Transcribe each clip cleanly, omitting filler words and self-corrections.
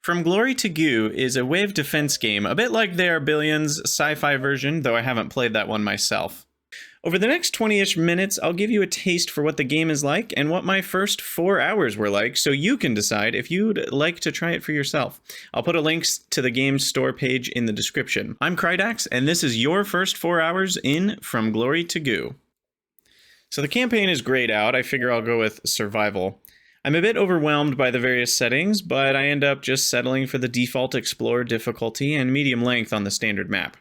From Glory to Goo is a wave defense game, a bit like They Are Billions' sci-fi version, though I haven't played that one myself. Over the next 20-ish minutes, I'll give you a taste for what the game is like and what my first 4 hours were like, so you can decide if you'd like to try it for yourself. I'll put a link to the game's store page in the description. I'm Krydax, and this is your first 4 hours in From Glory to Goo. So the campaign is grayed out. I figure I'll go with survival. I'm a bit overwhelmed by the various settings, but I end up just settling for the default Explorer difficulty and medium length on the standard map.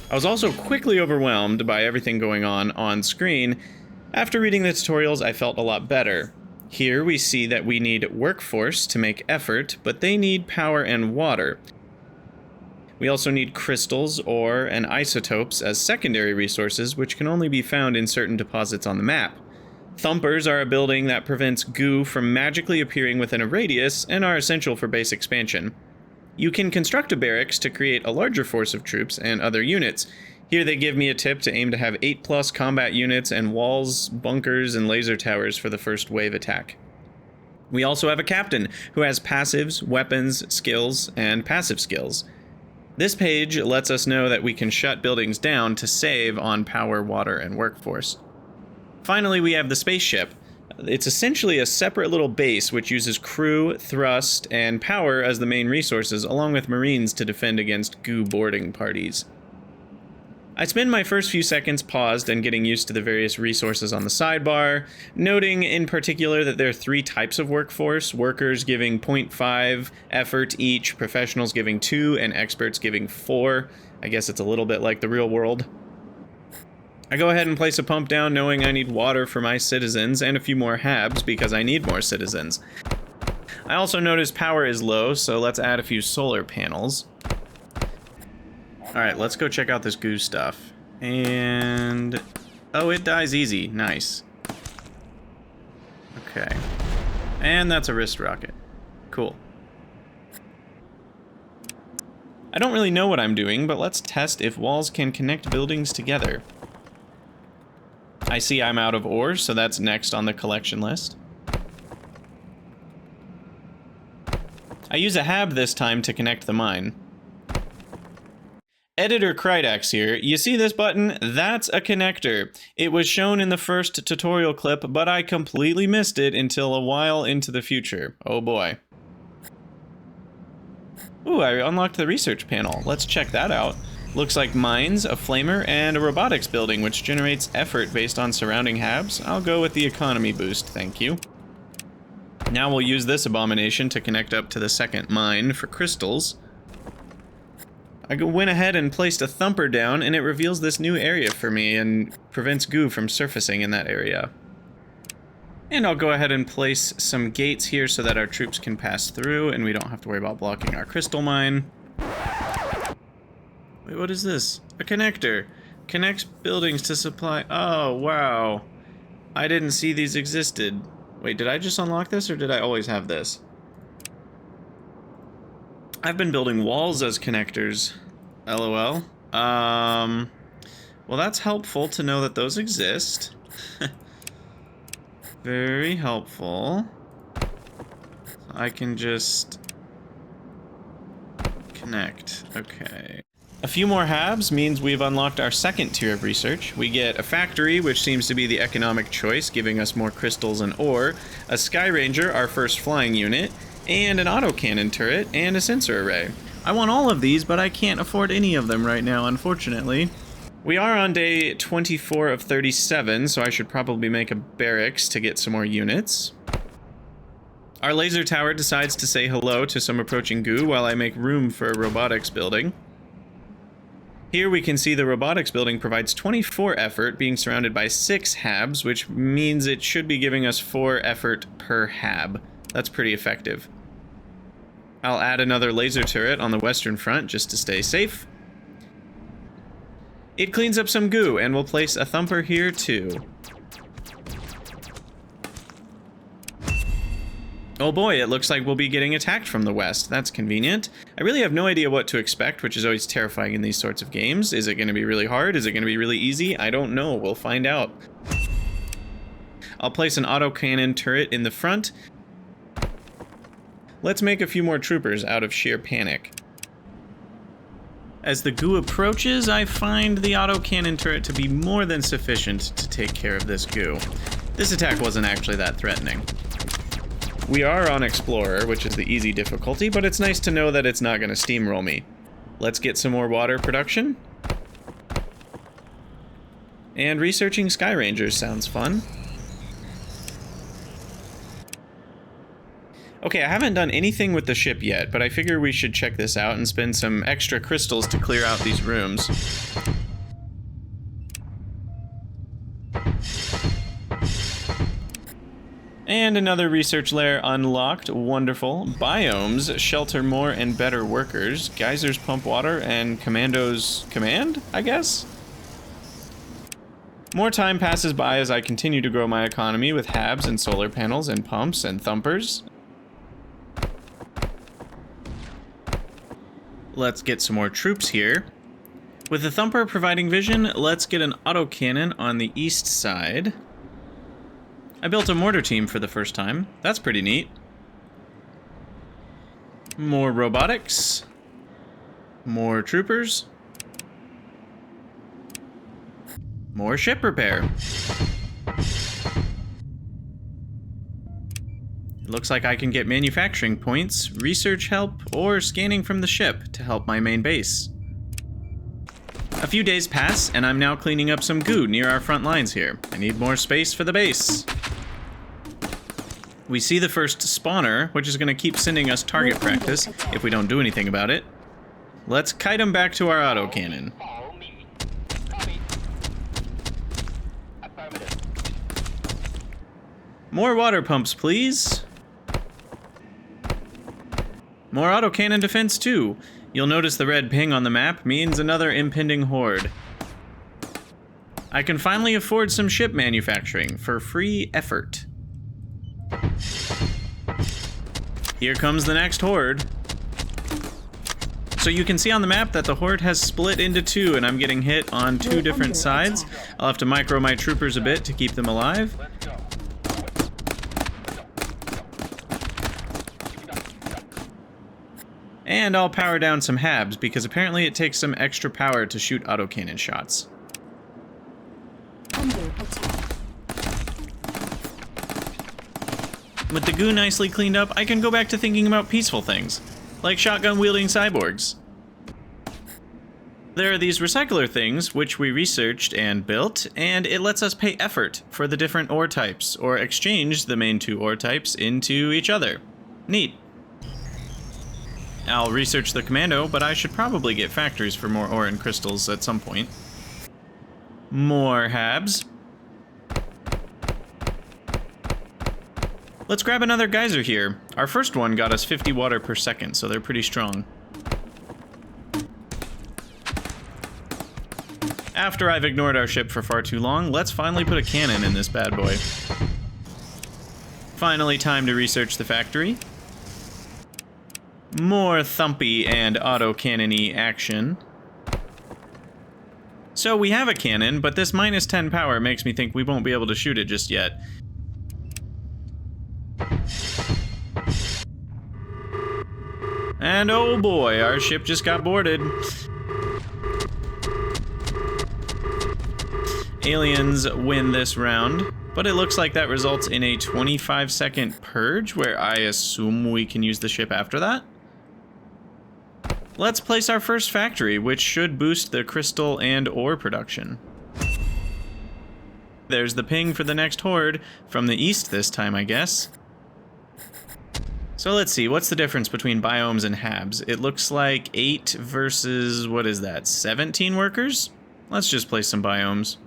I was also quickly overwhelmed by everything going on screen. After reading the tutorials, I felt a lot better. Here we see that we need workforce to make effort, but they need power and water. We also need crystals, ore, and isotopes as secondary resources, which can only be found in certain deposits on the map. Thumpers are a building that prevents goo from magically appearing within a radius and are essential for base expansion. You can construct a barracks to create a larger force of troops and other units. Here they give me a tip to aim to have 8+ combat units and walls, bunkers, and laser towers for the first wave attack. We also have a captain who has passives, weapons, skills, and passive skills. This page lets us know that we can shut buildings down to save on power, water, and workforce. Finally, we have the spaceship. It's essentially a separate little base which uses crew, thrust, and power as the main resources, along with marines to defend against goo boarding parties. I spend my first few seconds paused and getting used to the various resources on the sidebar, noting in particular that there are 3 types of workforce, workers giving 0.5 effort each, professionals giving 2, and experts giving 4. I guess it's a little bit like the real world. I go ahead and place a pump down knowing I need water for my citizens and a few more habs because I need more citizens. I also notice power is low, so let's add a few solar panels. Alright, let's go check out this goo stuff. And... oh, it dies easy. Nice. Okay. And that's a wrist rocket. Cool. I don't really know what I'm doing, but let's test if walls can connect buildings together. I see I'm out of ore, so that's next on the collection list. I use a hab this time to connect the mine. Editor Krydax here. You see this button? That's a connector. It was shown in the first tutorial clip, but I completely missed it until a while into the future. Oh boy. Ooh, I unlocked the research panel. Let's check that out. Looks like mines, a flamer, and a robotics building, which generates effort based on surrounding habs. I'll go with the economy boost, thank you. Now we'll use this abomination to connect up to the second mine for crystals. I went ahead and placed a thumper down, and it reveals this new area for me and prevents goo from surfacing in that area. And I'll go ahead and place some gates here so that our troops can pass through, and we don't have to worry about blocking our crystal mine. Wait, what is this? A connector. Connects buildings to supply... oh, wow. I didn't see these existed. Wait, did I just unlock this, or did I always have this? I've been building walls as connectors. LOL. Well, that's helpful to know that those exist. Very helpful. I can just connect. Okay. A few more habs means we've unlocked our second tier of research. We get a factory, which seems to be the economic choice, giving us more crystals and ore, a Sky Ranger, our first flying unit, and an autocannon turret, and a sensor array. I want all of these, but I can't afford any of them right now, unfortunately. We are on day 24 of 37, so I should probably make a barracks to get some more units. Our laser tower decides to say hello to some approaching goo while I make room for a robotics building. Here we can see the robotics building provides 24 effort, being surrounded by 6 habs, which means it should be giving us 4 effort per hab. That's pretty effective. I'll add another laser turret on the western front just to stay safe. It cleans up some goo, and we'll place a thumper here too. Oh boy, it looks like we'll be getting attacked from the west. That's convenient. I really have no idea what to expect, which is always terrifying in these sorts of games. Is it going to be really hard? Is it going to be really easy? I don't know. We'll find out. I'll place an autocannon turret in the front. Let's make a few more troopers out of sheer panic. As the goo approaches, I find the autocannon turret to be more than sufficient to take care of this goo. This attack wasn't actually that threatening. We are on Explorer, which is the easy difficulty, but it's nice to know that it's not going to steamroll me. Let's get some more water production. And researching Sky Rangers sounds fun. Okay, I haven't done anything with the ship yet, but I figure we should check this out and spend some extra crystals to clear out these rooms. And another research layer unlocked. Wonderful. Biomes shelter more and better workers. Geysers pump water and commandos command, I guess? More time passes by as I continue to grow my economy with habs and solar panels and pumps and thumpers. Let's get some more troops here. With the thumper providing vision, let's get an autocannon on the east side. I built a mortar team for the first time. That's pretty neat. More robotics. More troopers. More ship repair. Looks like I can get manufacturing points, research help, or scanning from the ship to help my main base. A few days pass, and I'm now cleaning up some goo near our front lines here. I need more space for the base. We see the first spawner, which is going to keep sending us target practice if we don't do anything about it. Let's kite him back to our autocannon. More water pumps, please. More autocannon defense, too. You'll notice the red ping on the map means another impending horde. I can finally afford some ship manufacturing for free effort. Here comes the next horde. So you can see on the map that the horde has split into two, and I'm getting hit on two different sides. I'll have to micro my troopers a bit to keep them alive. And I'll power down some habs, because apparently it takes some extra power to shoot autocannon shots. With the goo nicely cleaned up, I can go back to thinking about peaceful things, like shotgun-wielding cyborgs. There are these recycler things, which we researched and built, and it lets us pay effort for the different ore types, or exchange the main two ore types into each other. Neat. I'll research the commando, but I should probably get factories for more ore and crystals at some point. More habs. Let's grab another geyser here. Our first one got us 50 water per second, so they're pretty strong. After I've ignored our ship for far too long, let's finally put a cannon in this bad boy. Finally, time to research the factory. More thumpy and autocannon-y action. So we have a cannon, but this minus 10 power makes me think we won't be able to shoot it just yet. And oh boy, our ship just got boarded. Aliens win this round, but it looks like that results in a 25-second purge, where I assume we can use the ship after that. Let's place our first factory, which should boost the crystal and ore production. There's the ping for the next horde, from the east this time, I guess. So let's see, what's the difference between biomes and habs? It looks like 8 versus, what is that, 17 workers? Let's just place some biomes.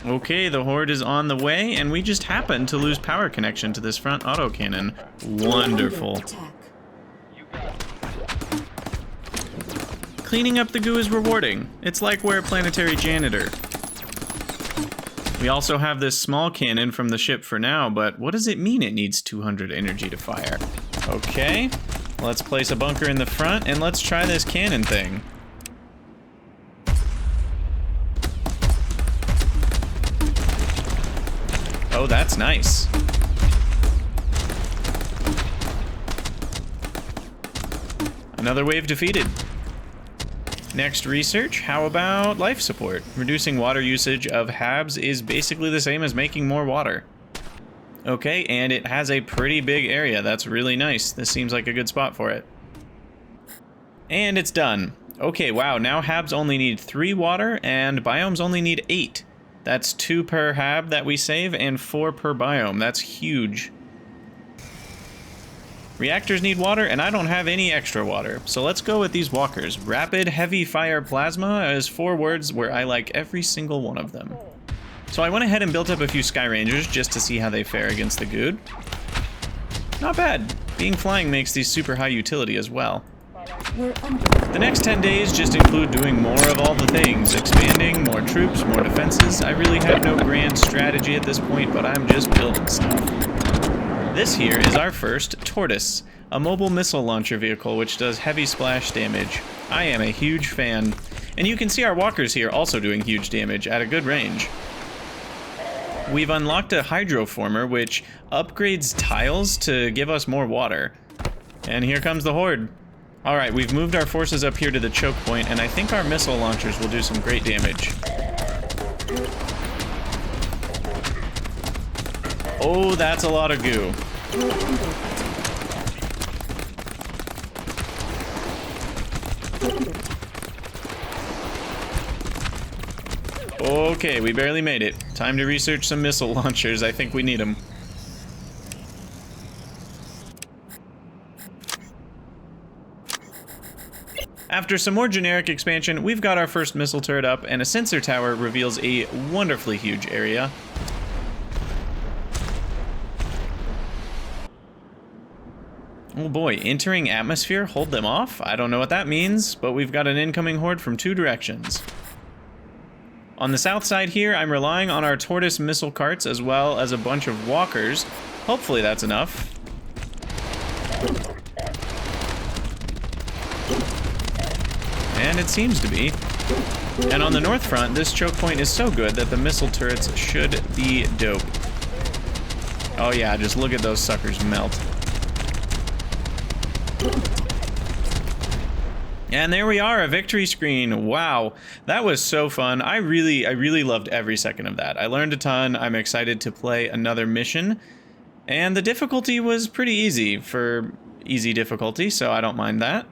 Okay, the horde is on the way, and we just happened to lose power connection to this front autocannon. Wonderful. Cleaning up the goo is rewarding. It's like we're a planetary janitor. We also have this small cannon from the ship for now, but what does it mean it needs 200 energy to fire? Okay, let's place a bunker in the front, and let's try this cannon thing. Oh, that's nice. Another wave defeated. Next research, how about life support? Reducing water usage of HABs is basically the same as making more water. Okay, and it has a pretty big area. That's really nice. This seems like a good spot for it. And it's done. Okay, wow, now HABs only need 3 water, and biomes only need 8. That's 2 per HAB that we save, and 4 per biome. That's huge. Reactors need water, and I don't have any extra water. So let's go with these walkers. Rapid, heavy fire, plasma is 4 words where I like every single one of them. So I went ahead and built up a few Sky Rangers just to see how they fare against the Good. Not bad. Being flying makes these super high utility as well. The next 10 days just include doing more of all the things. Expanding, more troops, more defenses. I really have no grand strategy at this point, but I'm just building stuff. This here is our first Tortoise, a mobile missile launcher vehicle which does heavy splash damage. I am a huge fan. And you can see our walkers here also doing huge damage at a good range. We've unlocked a hydroformer which upgrades tiles to give us more water. And here comes the Horde. Alright, we've moved our forces up here to the choke point, and I think our missile launchers will do some great damage. Oh, that's a lot of goo. Okay, we barely made it. Time to research some missile launchers. I think we need them. After some more generic expansion, we've got our first missile turret up, and a sensor tower reveals a wonderfully huge area. Oh boy, entering atmosphere, hold them off? I don't know what that means, but we've got an incoming horde from 2 directions. On the south side here, I'm relying on our Tortoise missile carts as well as a bunch of walkers. Hopefully that's enough. And it seems to be. And on the north front, this choke point is so good that the missile turrets should be dope. Oh yeah, just look at those suckers melt. And there we are, a victory screen. Wow, that was so fun. I really loved every second of that. I learned a ton. I'm excited to play another mission. And the difficulty was pretty easy for easy difficulty, so I don't mind that.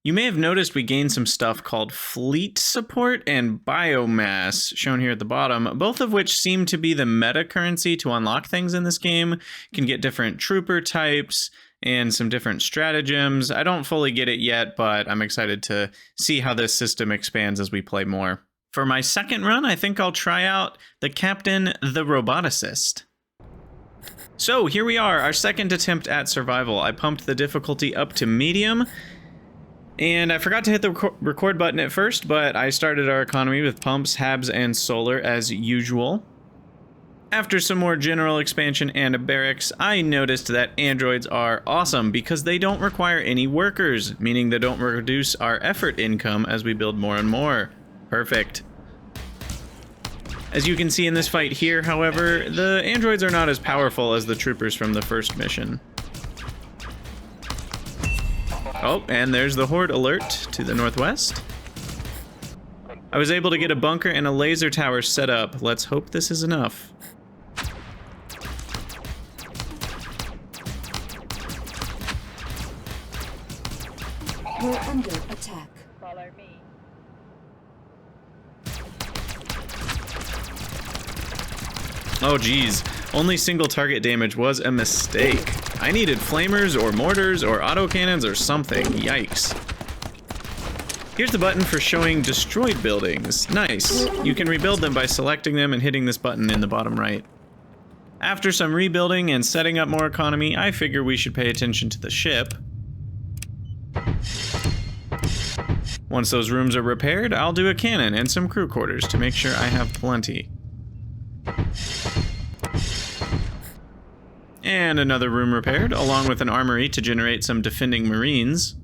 You may have noticed we gained some stuff called fleet support and biomass, shown here at the bottom, both of which seem to be the meta currency to unlock things in this game. You can get different trooper types and some different stratagems. I don't fully get it yet, but I'm excited to see how this system expands as we play more. For my second run, I think I'll try out the Captain the Roboticist. So here we are, our second attempt at survival. I pumped the difficulty up to medium, and I forgot to hit the record button at first, but I started our economy with pumps, HABs, and solar as usual. After some more general expansion and a barracks, I noticed that androids are awesome because they don't require any workers, meaning they don't reduce our effort income as we build more and more. Perfect. As you can see in this fight here, however, the androids are not as powerful as the troopers from the first mission. Oh, and there's the Horde alert to the northwest. I was able to get a bunker and a laser tower set up. Let's hope this is enough. We're under attack. Follow me. Oh geez, only single target damage was a mistake. I needed flamers or mortars or autocannons or something, yikes. Here's the button for showing destroyed buildings. Nice. You can rebuild them by selecting them and hitting this button in the bottom right. After some rebuilding and setting up more economy, I figure we should pay attention to the ship. Once those rooms are repaired, I'll do a cannon and some crew quarters to make sure I have plenty. And another room repaired, along with an armory to generate some defending marines.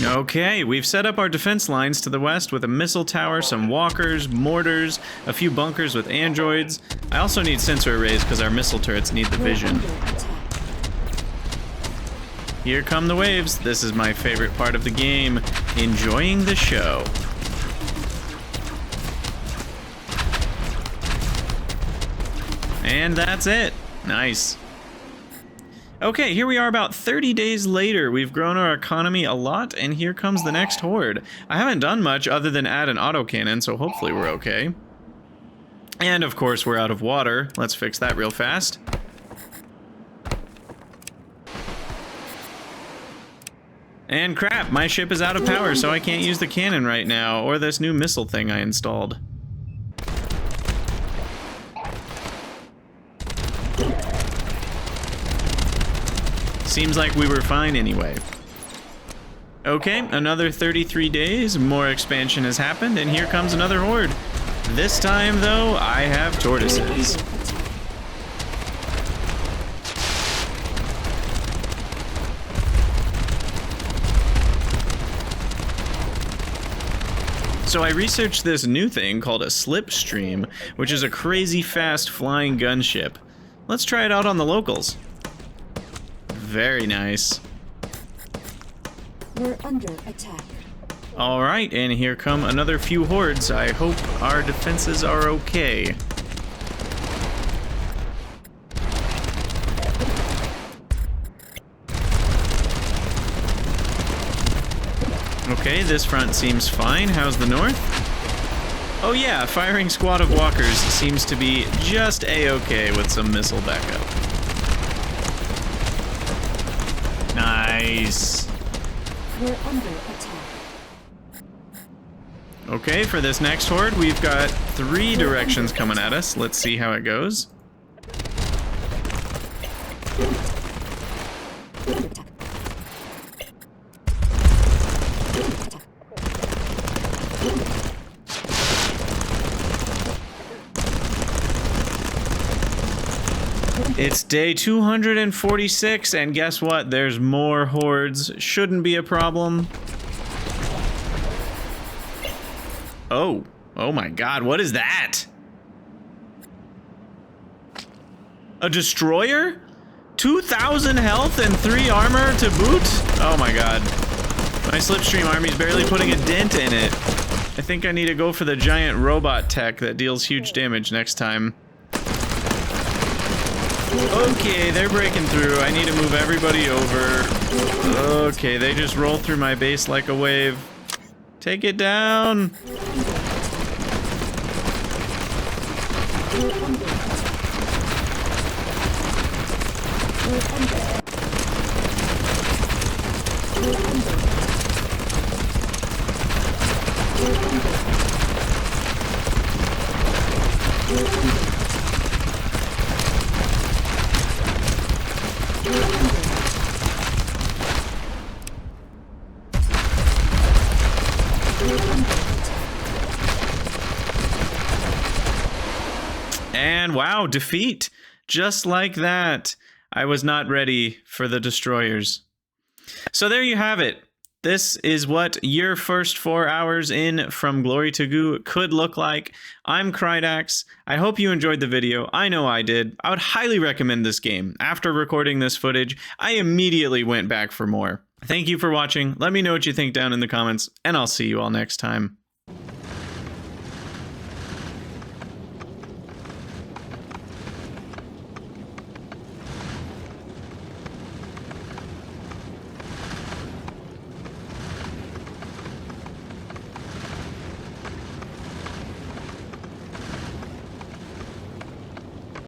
Okay, we've set up our defense lines to the west with a missile tower, some walkers, mortars, a few bunkers with androids. I also need sensor arrays because our missile turrets need the vision. Here come the waves. This is my favorite part of the game. Enjoying the show. And that's it. Nice. Okay, here we are about 30 days later. We've grown our economy a lot, and here comes the next horde. I haven't done much other than add an autocannon, so hopefully we're okay. And of course, we're out of water. Let's fix that real fast. And crap, my ship is out of power, so I can't use the cannon right now, or this new missile thing I installed. Seems like we were fine anyway. Okay, another 33 days, more expansion has happened, and here comes another horde. This time, though, I have tortoises. So I researched this new thing called a slipstream, which is a crazy fast flying gunship. Let's try it out on the locals. Very nice. We're under attack. Alright, and here come another few hordes. I hope our defenses are okay. Okay, this front seems fine. How's the north? Oh yeah, firing squad of walkers seems to be just a-okay with some missile backup. Nice. We're under attack. Okay, for this next horde, we've got 3 directions coming at us. Let's see how it goes. It's day 246, and guess what? There's more hordes. Shouldn't be a problem. Oh. Oh my god, what is that? A destroyer? 2,000 health and 3 armor to boot? Oh my god. My slipstream army's barely putting a dent in it. I think I need to go for the giant robot tech that deals huge damage next time. Okay, they're breaking through. I need to move everybody over. Okay, they just roll through my base like a wave. Take it down. And wow, defeat. Just like that. I was not ready for the destroyers. So there you have it. This is what your first 4 hours in from Glory to Goo could look like. I'm Krydax. I hope you enjoyed the video. I know I did. I would highly recommend this game. After recording this footage, I immediately went back for more. Thank you for watching. Let me know what you think down in the comments, and I'll see you all next time.